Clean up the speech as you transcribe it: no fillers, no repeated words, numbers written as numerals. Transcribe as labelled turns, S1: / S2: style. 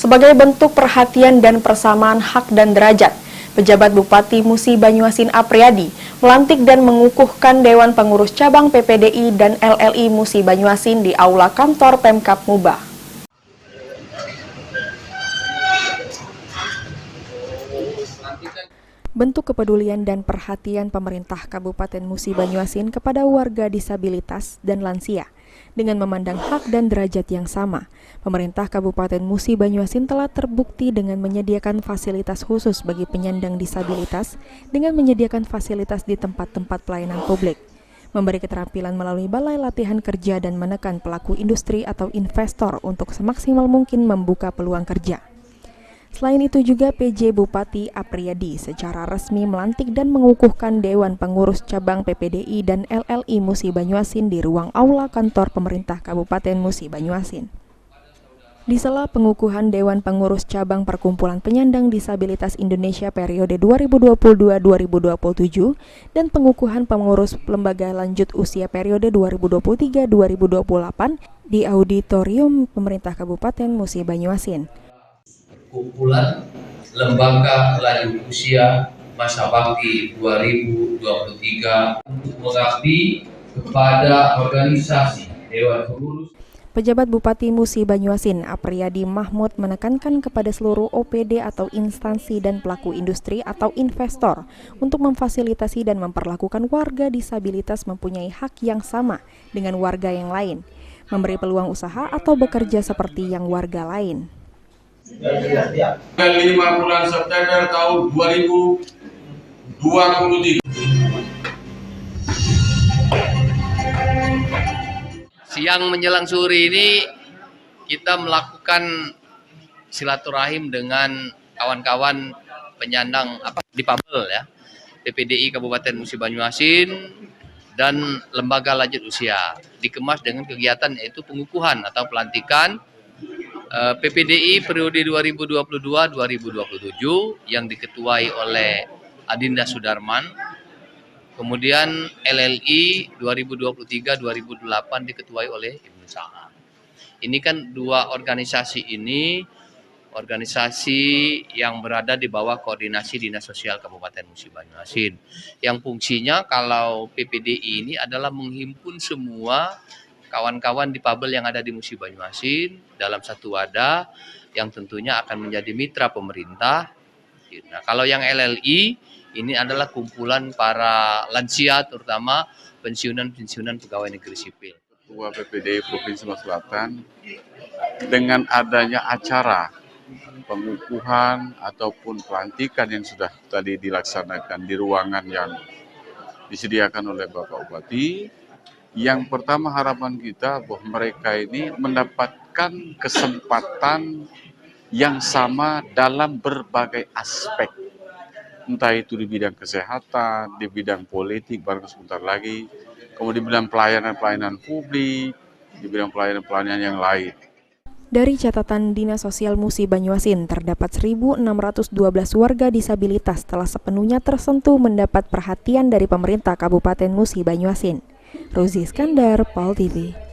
S1: Sebagai bentuk perhatian dan persamaan hak dan derajat, pejabat Bupati Musi Banyuasin Apriyadi melantik dan mengukuhkan Dewan Pengurus Cabang PPDI dan LLI Musi Banyuasin di Aula Kantor Pemkab Muba. Bentuk kepedulian dan perhatian pemerintah Kabupaten Musi Banyuasin kepada warga disabilitas dan lansia. Dengan memandang hak dan derajat yang sama, pemerintah Kabupaten Musi Banyuasin telah terbukti dengan menyediakan fasilitas khusus bagi penyandang disabilitas dengan menyediakan fasilitas di tempat-tempat pelayanan publik, memberi keterampilan melalui balai latihan kerja dan menekan pelaku industri atau investor untuk semaksimal mungkin membuka peluang kerja. Selain itu juga PJ Bupati Apriyadi secara resmi melantik dan mengukuhkan Dewan Pengurus Cabang PPDI dan LLI Musi Banyuasin di ruang aula kantor pemerintah Kabupaten Musi Banyuasin. Di sela pengukuhan Dewan Pengurus Cabang Perkumpulan Penyandang Disabilitas Indonesia periode 2022-2027 dan pengukuhan pengurus lembaga lanjut usia periode 2023-2028 di auditorium pemerintah Kabupaten Musi Banyuasin.
S2: Kumpulan Lembaga Lanjut Usia Masa Bakti 2023 untuk mengabdi kepada organisasi Dewan Pengurus.
S1: Pejabat Bupati Musi Banyuasin Apriyadi Mahmud menekankan kepada seluruh OPD atau instansi dan pelaku industri atau investor untuk memfasilitasi dan memperlakukan warga disabilitas mempunyai hak yang sama dengan warga yang lain, memberi peluang usaha atau bekerja seperti yang warga lain.
S3: 5 bulan September tahun 2023.
S2: Siang menjelang sore ini kita melakukan silaturahim dengan kawan-kawan penyandang difabel ya, PPDI Kabupaten Musi Banyuasin dan lembaga lanjut usia. Dikemas dengan kegiatan yaitu pengukuhan atau pelantikan PPDI periode 2022-2027 yang diketuai oleh Adinda Sudarman, kemudian LLI 2023-2008 diketuai oleh Ibnu Sa'ad. Ini kan dua organisasi ini, organisasi yang berada di bawah koordinasi Dinas Sosial Kabupaten Musi Banyuasin. Yang fungsinya kalau PPDI ini adalah menghimpun semua kawan-kawan difabel yang ada di Musi Banyuasin dalam satu wadah yang tentunya akan menjadi mitra pemerintah. Nah, kalau yang LLI ini adalah kumpulan para lansia terutama pensiunan pegawai negeri sipil.
S3: Ketua PPDI Provinsi Sumatera Selatan dengan adanya acara pengukuhan ataupun pelantikan yang sudah tadi dilaksanakan di ruangan yang disediakan oleh Bapak Bupati. Yang pertama harapan kita bahwa mereka ini mendapatkan kesempatan yang sama dalam berbagai aspek. Entah itu di bidang kesehatan, di bidang politik, baru sebentar lagi, kemudian di bidang pelayanan publik, di bidang pelayanan yang lain.
S1: Dari catatan Dinas Sosial Musi Banyuasin, terdapat 1.612 warga disabilitas telah sepenuhnya tersentuh mendapat perhatian dari pemerintah Kabupaten Musi Banyuasin. Rozi Iskandar, PAL TV.